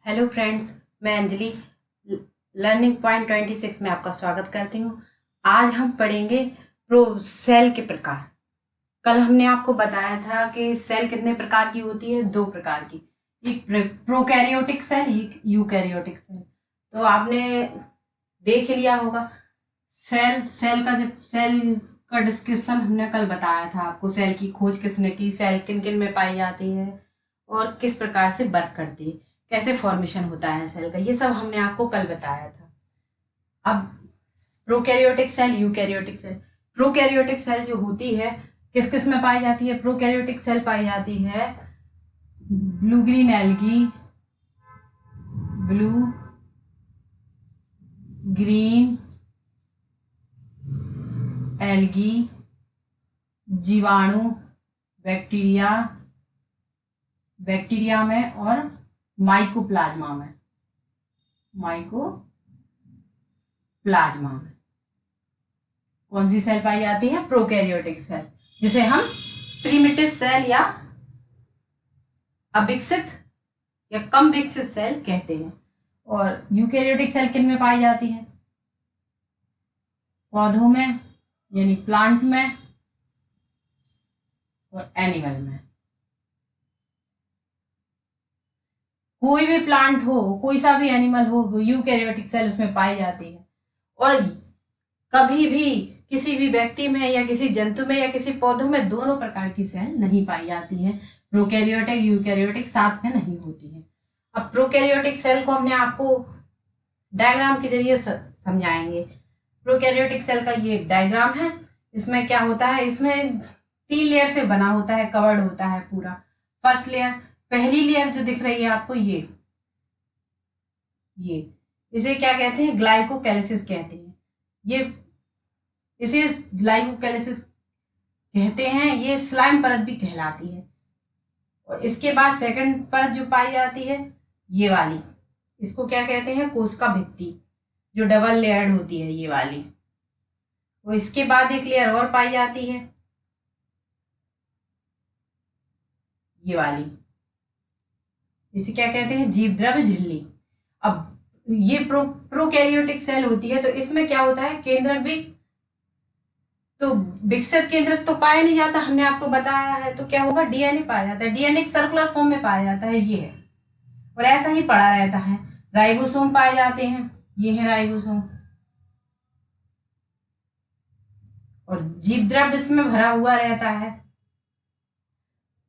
Hello friends, मैं Anjali learning point 26 में आपका स्वागत करती हूँ। आज हम पढ़ेंगे सेल के प्रकार। कल हमने आपको बताया था कि सेल कितने प्रकार की होती है, दो प्रकार की, एक प्रोकैरियोटिक सेल, एक यूकैरियोटिक सेल। तो आपने देख लिया होगा सेल का डिस्क्रिप्शन हमने कल बताया था आपको। सेल की खोज किसने की, सेल किन किन में पाई जाती है और किस प्रकार से वर्क करती है, कैसे फॉर्मेशन होता है सेल का, ये सब हमने आपको कल बताया था। अब prokaryotic cell, eukaryotic cell. Prokaryotic cell जो होती है किस किस में पाई जाती है? प्रोकैरियोटिक सेल पाई जाती है blue green algae, blue green algae, जीवाणु, बैक्टीरिया में, और माइकोप्लाज्मा में। कौन सी सेल पाई जाती है? प्रोकैरियोटिक सेल, जिसे हम प्रिमिटिव सेल या अविकसित या कम विकसित सेल कहते हैं। और यूकैरियोटिक सेल किन में पाई जाती है? पौधों में यानी प्लांट में और एनिमल में। कोई भी प्लांट हो, कोई सा भी एनिमल हो, यूकैरियोटिक सेल उसमें पाई जाती है। और कभी भी किसी भी व्यक्ति में या किसी जंतु में या किसी पौधों में दोनों प्रकार की सेल नहीं पाई जाती है। प्रोकैरियोटिक यूकैरियोटिक साथ में नहीं होती है। अब प्रोकैरियोटिक सेल को हमने आपको डायग्राम के जरिए समझाएंगे। प्रोकैरियोटिक सेल का ये डायग्राम है। इसमें क्या होता है? इसमें 3 लेयर से बना होता है, कवर्ड होता है पूरा। फर्स्ट लेयर, पहली लेयर जो दिख रही है आपको, ये इसे क्या कहते हैं? ग्लाइकोकैलिसिस कहते हैं। ये इसे ग्लाइकोकैलिसिस कहते हैं। ये स्लाइम परत भी कहलाती है। और इसके बाद सेकंड परत जो पाई जाती है, ये वाली, इसको क्या कहते हैं? कोशिका भित्ति, जो डबल लेयर्ड होती है, ये वाली। और इसके बाद एक लेयर और पाई जाती है, ये वाली। इसे क्या कहते हैं? जीवद्रव्य झिल्ली। अब ये प्रोकैरियोटिक सेल होती है, तो इसमें क्या होता है? केंद्रक भी तो विकसित केंद्रक तो पाया नहीं जाता, हमने आपको बताया है। तो क्या होगा? डीएनए पाया जाता है। डीएनए सर्कुलर फॉर्म में पाया जाता है, ये है, और ऐसा ही पड़ा रहता है। राइबोसोम पाए जाते हैं, ये है राइबोसोम। और जीवद्रव्य इसमें भरा हुआ रहता है,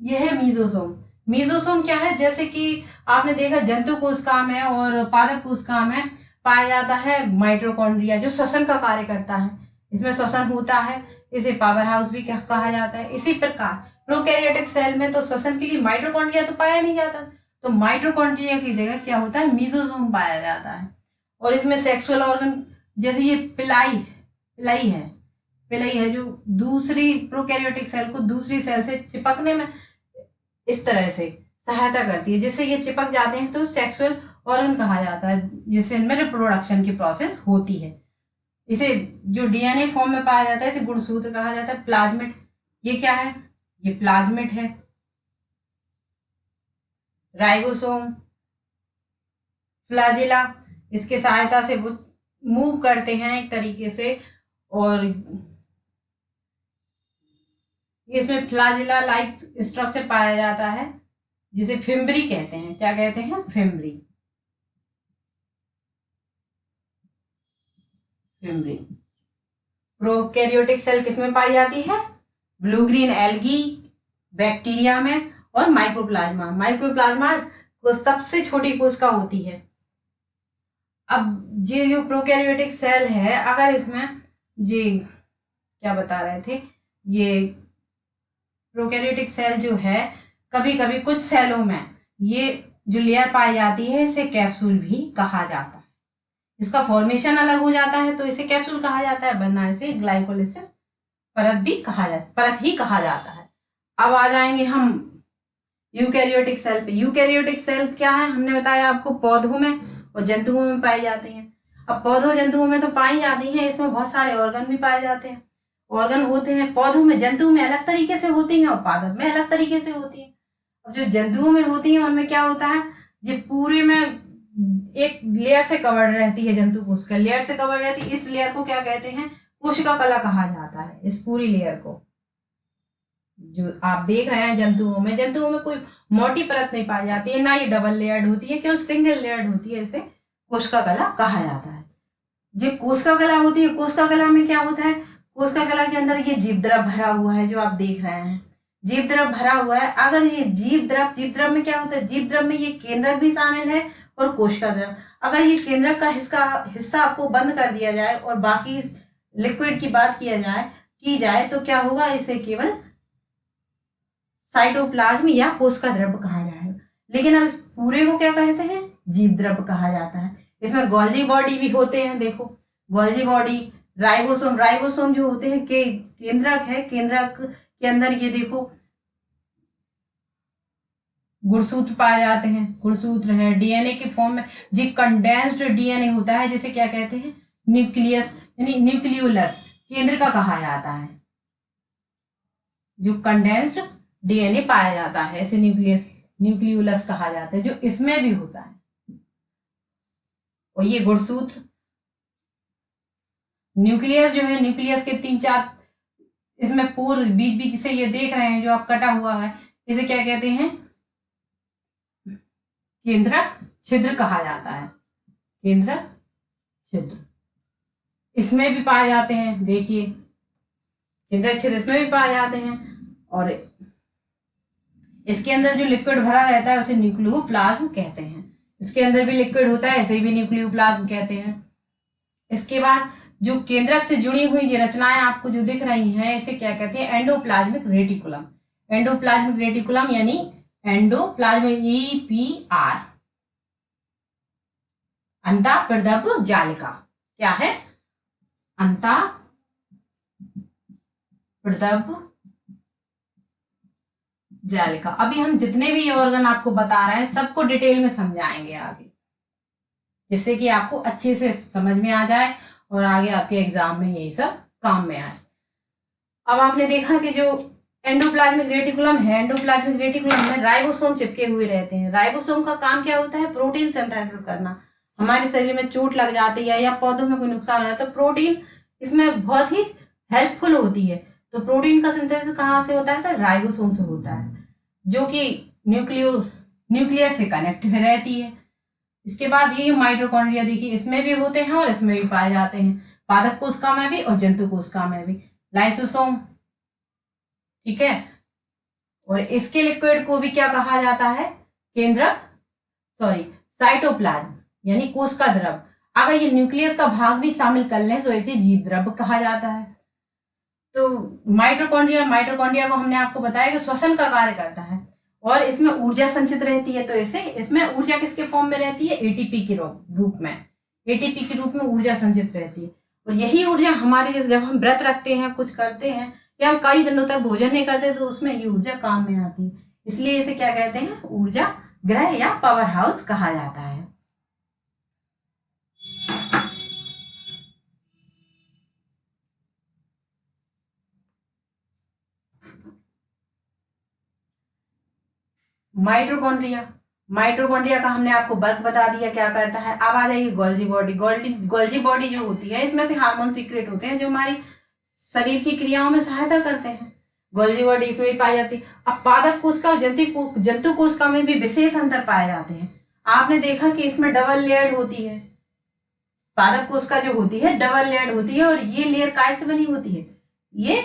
यह है मीजोसोम। मीजोसोम क्या है? जैसे कि आपने देखा जंतु कोशिका में और पादप कोशिका में पाया जाता है माइटोकॉन्ड्रिया, जो श्वसन का कार्य करता है। इसमें श्वसन होता है, इसे पावर हाउस भी कहा जाता है। इसी प्रकार प्रोकैरियोटिक सेल में तो श्वसन के लिए माइटोकॉन्ड्रिया तो पाया नहीं जाता, तो माइटोकॉन्ड्रिया की जगह क्या होता है? मीजोसोम पाया जाता है। और इसमें सेक्सुअल ऑर्गन, जैसे ये पिलाई है, जो दूसरी प्रोकैरियोटिक सेल को दूसरी सेल से चिपकने में इस तरह से सहायता करती है, जिससे ये चिपक जाते हैं, तो सेक्सुअल ऑर्गन कहा जाता है, जिससे इनमें रिप्रोडक्शन की प्रोसेस होती है। इसे जो डीएनए फॉर्म में पाया जाता है, इसे गुणसूत्र कहा जाता है। प्लाज्मिड, ये क्या है? ये प्लाज्मिड है। राइबोसोम, फ्लैजिला, इसके सहायता से वो मूव करते हैं एक तरीके से। और इसमें फ्लैजिला लाइक स्ट्रक्चर पाया जाता है, जिसे फिम्बरी कहते हैं। क्या कहते हैं? फिम्बरी। प्रोकैरियोटिक सेल किसमें पाई जाती है? ब्लू ग्रीन एल्गी, बैक्टीरिया में और माइक्रोप्लाज्मा को सबसे छोटी कोशिका होती है। अब ये जो प्रोकैरियोटिक सेल है, अगर इसमें ये क्या बता रहे थे, ये प्रोकैरियोटिक सेल जो है, कभी कभी कुछ सेलों में ये जो लेयर पाई जाती है, इसे कैप्सूल भी कहा जाता है। इसका फॉर्मेशन अलग हो जाता है, तो इसे कैप्सूल कहा जाता है, वरना इसे ग्लाइकोलिसिस परत ही कहा जाता है। अब आ जाएंगे हम यूकैरियोटिक सेल पे। यूकैरियोटिक सेल क्या है? हमने बताया आपको, पौधों में और जंतुओं में पाई जाती हैं। अब पौधों जंतुओं में तो पाई जाती हैं, इसमें बहुत सारे ऑर्गन भी पाए जाते हैं। ऑर्गन होते हैं पौधों में, जंतुओं में अलग तरीके से होती हैं और पादप में अलग तरीके से होती हैं। अब जो जंतुओं में होती हैं, उनमें क्या होता है? ये पूरे में एक लेयर से कवर रहती है जंतु कोशिका, लेयर से कवर रहती है। इस लेयर को क्या कहते हैं? कोशिका कला कहा जाता है। इस पूरी लेयर को जो आप देख रहे हैं जंतुओं में कोई मोटी परत नहीं पाई जाती है, ना ये डबल लेयर्ड होती है, केवल सिंगल लेयर्ड होती है। इसे कोशिका कला कहा जाता है। जो कोशिका कला होती है, कोशिका कला में क्या होता है? कोशिका कला के अंदर ये जीव द्रव भरा हुआ है, जो आप देख रहे हैं जीव द्रव भरा हुआ है। अगर ये जीव द्रव में क्या होता है? जीव द्रव में ये केंद्रक भी शामिल है और कोशिका द्रव। अगर ये केंद्रक का हिस्सा आपको बंद कर दिया जाए और बाकी लिक्विड की बात की जाए तो क्या होगा? इसे केवल साइटोप्लाज्म या कोशिका द्रव कहा जाएगा। लेकिन अब पूरे को क्या कहते हैं? जीव द्रव कहा जाता है। इसमें गोल्जी बॉडी भी होते हैं। देखो गोल्जी बॉडी, राइबोसोम जो होते हैं केंद्रक है। केंद्रक के अंदर ये देखो गुणसूत्र पाए जाते हैं। गुणसूत्र है डीएनए के फॉर्म में। जो कंडेंस्ड डीएनए होता है जिसे क्या कहते हैं? न्यूक्लियस यानी न्यूक्लियोलस केंद्र का कहा जाता है। जो कंडेंस्ड डीएनए पाया जाता है इसे न्यूक्लियोलस कहा जाता है, जो इसमें भी होता है। और ये गुणसूत्र न्यूक्लियस जो है, न्यूक्लियस के 3-4 इसमें पूर्व बीच से ये देख रहे हैं जो आप कटा हुआ है, इसे क्या कहते हैं? केंद्रक छिद्र कहा जाता है। केंद्रक छिद्र इसमें भी पाए जाते हैं। देखिए केंद्रक छिद्र इसमें भी पाए जाते हैं। और इसके अंदर जो लिक्विड भरा रहता है उसे न्यूक्लियोप्लाज्म कहते हैं। इसके अंदर भी लिक्विड होता है, इसे भी न्यूक्लियोप्लाज्म कहते हैं। इसके बाद जो केंद्रक से जुड़ी हुई ये रचनाएं आपको जो दिख रही हैं इसे क्या कहते हैं? Endoplasmic reticulum. एंडोप्लाज्मिक रेटिकुलम यानी एंडोप्लाज्मिक EPR अंतःप्रदब जालिका। क्या है? अंतःप्रदब जालिका। अभी हम जितने भी ये ऑर्गन आपको बता रहे हैं सबको डिटेल में समझाएंगे आगे, जिससे कि आपको अच्छे से समझ में आ जाए और आगे आपके एग्जाम में यही सब काम में आए। अब आपने देखा कि जो एंडोप्लाज्मिक रेटिकुलम है, एंडोप्लाज्मिक रेटिकुलम में राइबोसोम चिपके हुए रहते हैं। राइबोसोम का काम क्या होता है? प्रोटीन सिंथेसिस करना। हमारे शरीर में चोट लग जाती है या पौधों में कोई नुकसान हो जाता है तो प्रोटीन इसमें बहुत ही हेल्पफुल होती है। तो प्रोटीन का सिंथेसिस कहाँ से होता है? तो राइबोसोम से होता है, जो कि न्यूक्लियस से कनेक्ट रहती है। इसके बाद ये माइटोकॉन्ड्रिया देखिए इसमें भी होते हैं और इसमें भी पाए जाते हैं। पादप कोशिका में भी और जंतु कोशिका में भी। लाइसोसोम, ठीक है। और इसके लिक्विड को भी क्या कहा जाता है? साइटोप्लाज्म यानी कोशिका द्रव। अगर ये न्यूक्लियस का भाग भी शामिल कर लें तो इसे जीव द्रव कहा जाता है। तो माइटोकॉन्ड्रिया को हमने आपको बताया कि श्वसन का कार्य करता है और इसमें ऊर्जा संचित रहती है। तो इसमें ऊर्जा किसके फॉर्म में रहती है? एटीपी के रूप में। एटीपी के रूप में ऊर्जा संचित रहती है। और यही ऊर्जा हमारे जैसे जब हम व्रत रखते हैं, कुछ करते हैं या हम कई दिनों तक भोजन नहीं करते तो उसमें ये ऊर्जा काम में आती है। इसलिए इसे क्या कहते हैं? ऊर्जा ग्रह या पावर हाउस कहा जाता है। माइटोकॉन्ड्रिया का हमने आपको वर्क बता दिया क्या करता है। अब आ जाइए गोल्जी बॉडी। गोल्जी बॉडी जो होती है इसमें से हार्मोन सीक्रेट होते हैं जो हमारी शरीर की क्रियाओं में सहायता करते हैं। गोल्जी बॉडी इसमें भी पाई जाती है। अब पादप कोशिका और जंतु कोशिका में भी विशेष अंतर पाए जाते हैं। आपने देखा कि इसमें डबल लेयर्ड होती है। पादप कोशिका जो होती है डबल लेयर्ड होती है और ये लेयर काय से बनी होती है? ये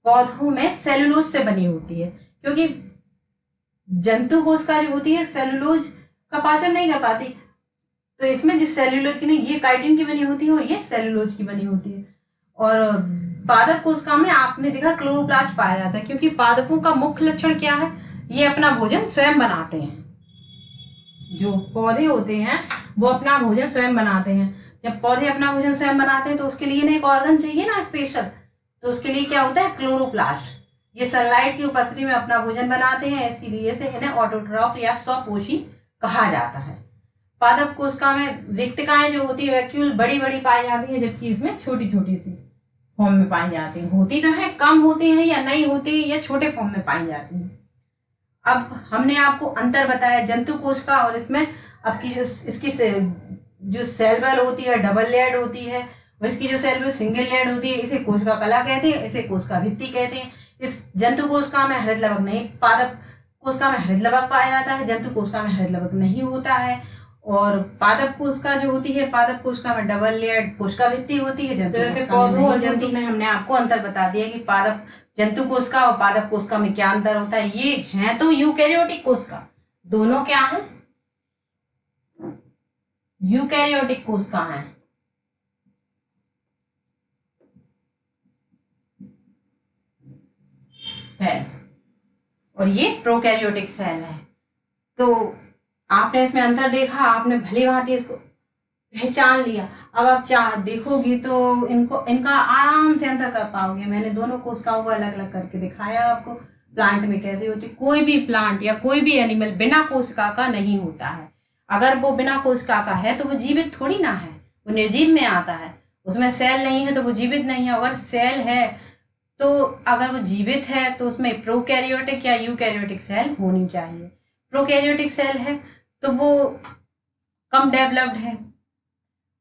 पौधों में सेलुलोज से बनी होती है, क्योंकि जंतु कोशिका जो होती है सेलुलोज का पाचन नहीं कर पाती। तो इसमें जिस सेलुलोज की नहीं, ये काइटिन की बनी होती है और ये सेलुलोज की बनी होती है। और पादप कोशिका में आपने देखा क्लोरोप्लास्ट पाया जाता है, क्योंकि पादपों का मुख्य लक्षण क्या है? ये अपना भोजन स्वयं बनाते हैं। जो पौधे होते हैं वो अपना भोजन स्वयं बनाते हैं। जब पौधे अपना भोजन स्वयं बनाते हैं तो उसके लिए ना एक ऑर्गन चाहिए ना स्पेशल, तो उसके लिए क्या होता है? क्लोरोप्लास्ट। ये सनलाइट की उपस्थिति में अपना भोजन बनाते हैं, इसीलिए से इन्हें ऑटोट्रॉफ या स्वपोषी कहा जाता है। पादप कोशिका में रिक्तिकाएं जो होती है वैक्यूल बड़ी बड़ी पाई जाती है, जबकि इसमें छोटी छोटी सी फॉर्म में पाई जाती है। होती तो है, कम होती है या नहीं होती या छोटे फॉर्म में पाई जाती है। अब हमने आपको अंतर बताया जंतु कोशिका और इसमें आपकी जो इसकी जो सेल वॉल होती है डबल लेयर्ड होती है, और इसकी जो सेल वॉल सिंगल लेयर्ड होती है। इसे कोशिका कला कहते हैं, इसे कोशिका भित्ति कहते हैं। इस जंतु कोशिका में हरित लवक नहीं, पादप कोशिका में हरित लवक पाया जाता है, जंतु कोशिका में हरित लवक नहीं होता है। और पादप कोशिका जो होती है, पादप कोशिका में डबल लेयर्ड कोशिका भित्ति होती है। जैसे पौधों और जंतु में हमने आपको अंतर बता दिया कि पादप जंतु कोशिका और पादप कोशिका में क्या अंतर होता है। ये हैं तो यूकैरियोटिक कोशिका, दोनों क्या है, यूकैरियोटिक कोशिका है। सेल, और ये प्रोकैरियोटिक सेल है। तो आपने इसमें अंतर देखा, आपने भली भांति इसको पहचान लिया। अब आप चाह देखोगी तो इनका आराम से अंतर कर पाओगे। मैंने दोनों कोशिकाओं को अलग अलग करके दिखाया आपको, प्लांट में कैसे होती। कोई भी प्लांट या कोई भी एनिमल बिना कोशिका का नहीं होता है। अगर वो बिना कोशिका का है तो वो जीवित थोड़ी ना है, वो निर्जीव में आता है। उसमें सेल नहीं है तो वो जीवित नहीं है। अगर सेल है तो अगर वो जीवित है तो उसमें प्रोकैरियोटिक या यूकैरियोटिक सेल होनी चाहिए। प्रोकैरियोटिक सेल है तो वो कम डेवलप्ड है,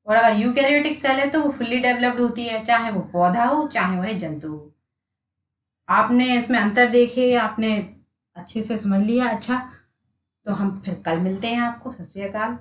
और अगर यूकैरियोटिक सेल है तो वो फुल्ली डेवलप्ड होती है, चाहे वो पौधा हो चाहे वह जंतु हो। आपने इसमें अंतर देखे, आपने अच्छे से समझ लिया। अच्छा, तो हम फिर कल मिलते हैं आपको। सत श्री अकाल।